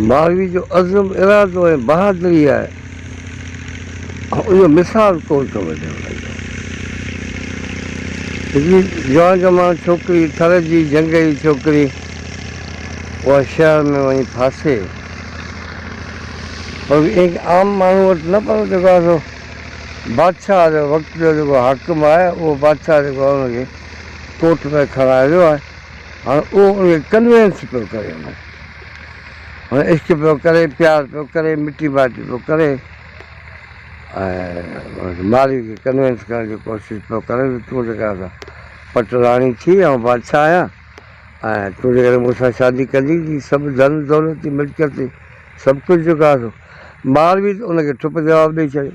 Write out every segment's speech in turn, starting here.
मालवी जो अज़म इरादो ऐं बहादुरी आहे उनजो मिसाल कोन थो वठे। हिकिड़ी जवान जमान छोकिरी थर जी जंग जी छोकिरी उहा शहर में वञी फासे, पर एक आम माण्हू वटि न, पर जेको आहे सो बादशाह जो वक़्त जो जेको हाकिम आहे उहो बादशाह जेको आहे हुनखे कोर्ट में खणाए वियो आहे। हाणे उहो उनखे कन्वेंस पियो करे, हाणे इश्क पियो करे, प्यारु पियो करे, मिटी माइटी पियो करे ऐं माली खे कन्वेंस करण जी कोशिशि पियो करे तूं जेका पटराणी थी ऐं बादशाह आहियां ऐं तूं जे करे मूंसां शादी कंदी की सभु धन दौलत मिल्कियत सभु कुझु जेको आहे सो मालवी उनखे ठुप जवाबु ॾेई छॾियो,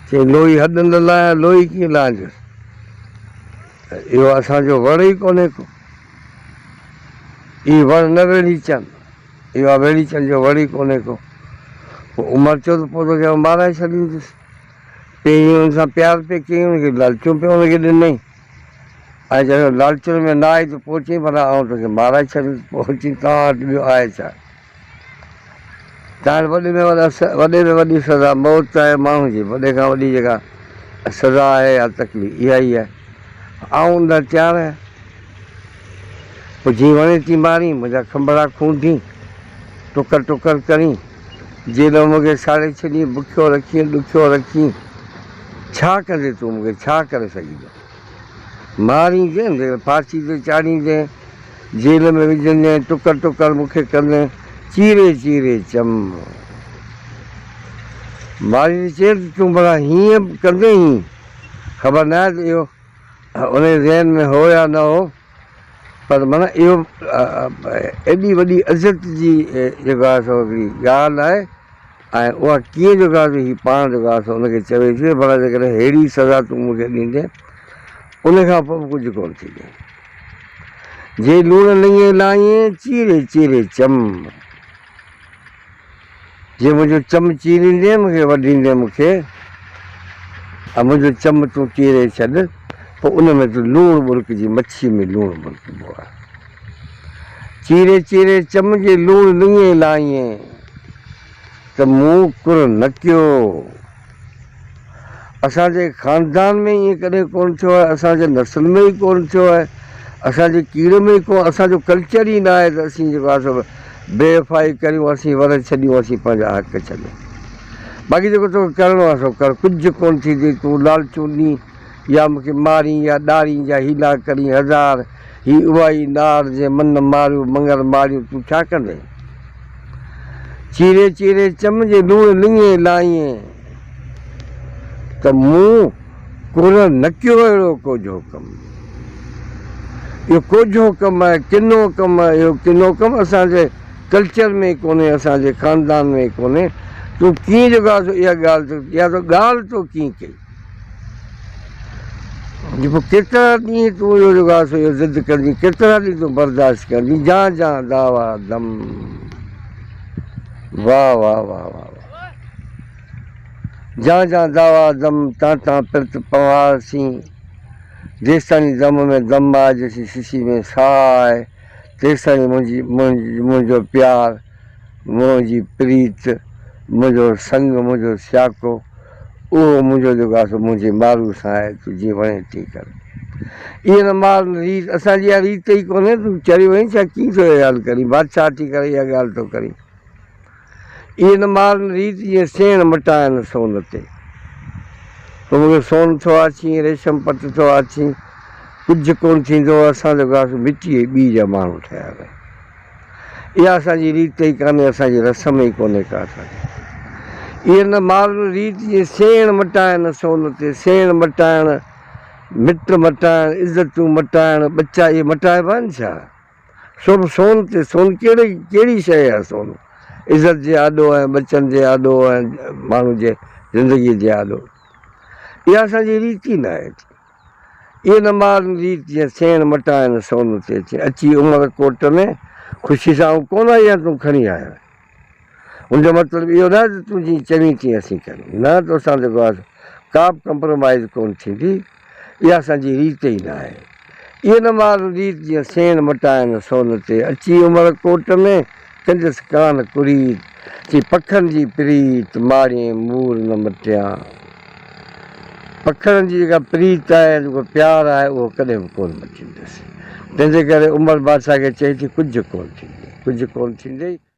चई लोही हॾ न लाहियां, लोही कीअं लाहिजंसि, इहो असांजो वण ई कोन्हे को, इहा वण न वेड़ी चंद, इहो आहे वेड़ी चंद जो वण ई कोन्हे को। पोइ उमिरि चयो त पोइ तोखे माराए छॾींदुसि, पहिरीं हुन सां प्यारु पई कयईं, हुनखे लालचूं पियो हुनखे ॾिनई ऐं जॾहिं लालचुनि में न आई त पोइ चई भला आउं तोखे माराए छॾींदुसि। पोइ चई तव्हां वटि ॿियो आहे छा, तव्हां वॾे में वॾी सज़ा मौत आहे माण्हू जी, वॾे खां वॾी जेका सज़ा आहे या तकलीफ़ इहा ई आहे, आउं न तयारु आहियां। पोइ जीअं वणे थी मारी, मुंहिंजा खंभड़ा खूंदी टुकर टुकर करी, जेल मूंखे साड़े छॾी, बुखियो रखी ॾुखियो रखी, छा कंदे तूं मूंखे, छा करे सघींदे, मारींदे फांसी ते चाढ़ींदे, जेल में विझंदे, टुकर टुकर मूंखे कंदे, चीरे चीरे चम। मारी चए तूं भला हीअं कंदे ई, ख़बर न आहे त इहो उन ज़हन में हो या न हो, पर माना इहो एॾी वॾी इज़त जी जेको आहे सो हिकिड़ी ॻाल्हि आहे ऐं उहा कीअं जेको आहे हीअ पाण जेको आहे सो हुनखे चवे थी भला जेकॾहिं अहिड़ी सज़ा तूं मूंखे ॾींदे उनखां पोइ कुझु कोन थींदे, जे लूण लिंगे लाइएं चीरे चीरे चम, जे मुंहिंजो चम चीरींदे मूंखे वढींदे मूंखे ऐं मुंहिंजो चम तूं चीरे छॾ, पोइ उन में तूं लूणु बुरकिजी, मच्छी में लूणु बुरकिबो आहे। चीरे चीरे चम जे लूणु लिंगे लाइएं त मूं कुर न कयो, असांजे ख़ानदान में ईअं कॾहिं कोन थियो आहे, असांजे नस्ल में ई कोन थियो आहे, असांजे कीड़ में ई कोन, असांजो कल्चर ई न आहे त असीं जेको आहे सो बेवफ़ाई करियूं, असीं वर छॾियूं, असीं पंहिंजा हक़ छॾियूं। बाक़ी जेको तोखे करिणो आहे सो कर, कुझु कोन थींदी, तूं लालचूं ॾी या मूंखे मारी या ॾारी या हीला करी हज़ार, ही उहा ई नार जे मन मारियूं मंगर मारियूं, तूं छा कंदे। चीरे चीरे चम जे लूण लिंगे लाइएं त मूं कुर न कयो अहिड़ो कोझो कमु, इहो कोझो कमु आहे, किनो कमु आहे, इहो किनो कमु असांजे कल्चर में ई कोन्हे, असांजे ख़ानदान में ई कोन्हे, तूं कीअं जेको आहे इहा ॻाल्हि या त ॻाल्हि तो कीअं कई, पोइ केतिरा ॾींहं तूं इहो जेको आहे सो इहो ज़िद कंदी, केतिरा ॾींहं तूं बर्दाश्त कंदी, जा जा दावा दम, वाह वाह वाह वाह, जा जा दावा दम तां तां पिरत पवारसीं, जेसिताणी दम में दम आहे, जेसी शिशी में साह आहे, तेसिताणी मुंहिंजो प्यारु, मुंहिंजी प्रीत, मुंहिंजो संग, मुंहिंजो स्याको, उहो मुंहिंजो जेको आहे सो मुंहिंजे मारू सां आहे, तूं जीअं वणे थी कर। इहा न मार रीत, असांजी इहा रीत ई कोन्हे, तूं चढ़ी वञी छा कीअं थो इहा ॻाल्हि करी, बादशाह थी करे इहा ॻाल्हि थो करी, इहा न मार रीत जीअं सेण मटाइनि सोन ते, पोइ मूंखे सोन थो अची, रेशम पट थो अची, कुझु कोन थींदो, असां जेको आहे सो मिटी ॿी जा माण्हू ठहिया आहियूं, इहा असांजी रीत ई कान्हे, असांजी रस्म ई कोन्हे का असांजी, इहा न मार रीत जीअं सेण मटाइनि सोन ते, सेण मटाइण, मिट मटाइण, इज़तूं मटाइण, बचा इहे मटाइबा आहिनि छा, सभु सोन ते, सोन कहिड़ी शइ आहे सोन, इज़त जे आॾो ऐं बचनि जे आॾो ऐं माण्हू जे ज़िंदगीअ जे आॾो, इहा असांजी रीत ई न आहे। इहा न मार रीत जीअं सेण मटाइनि सोन ते अचे, अची उमिरि कोट में ख़ुशी सां कोन आई आहे तूं खणी आयो, हुनजो मतिलबु इहो न आहे त तूं जीअं चवीं तीअं असीं कयूं, न तोसां जेको आहे का बि कंप्रोमाइज़ कोन थींदी, इहा असांजी रीत ई न आहे। इहा न मार रीत जीअं सेण मटाइनि सोन ते, अची उमिरि कोट में कंदसि कान कुरीत चई पखनि जी प्रीत मारियईं मूर न मटिया। पखरनि जी जेका प्रीत आहे जेको प्यारु आहे उहो कॾहिं बि कोन मटींदसि। तंहिंजे करे उमर बादशाह खे चई थी कुझु कोन थींदे, कुझु कोन थींदे।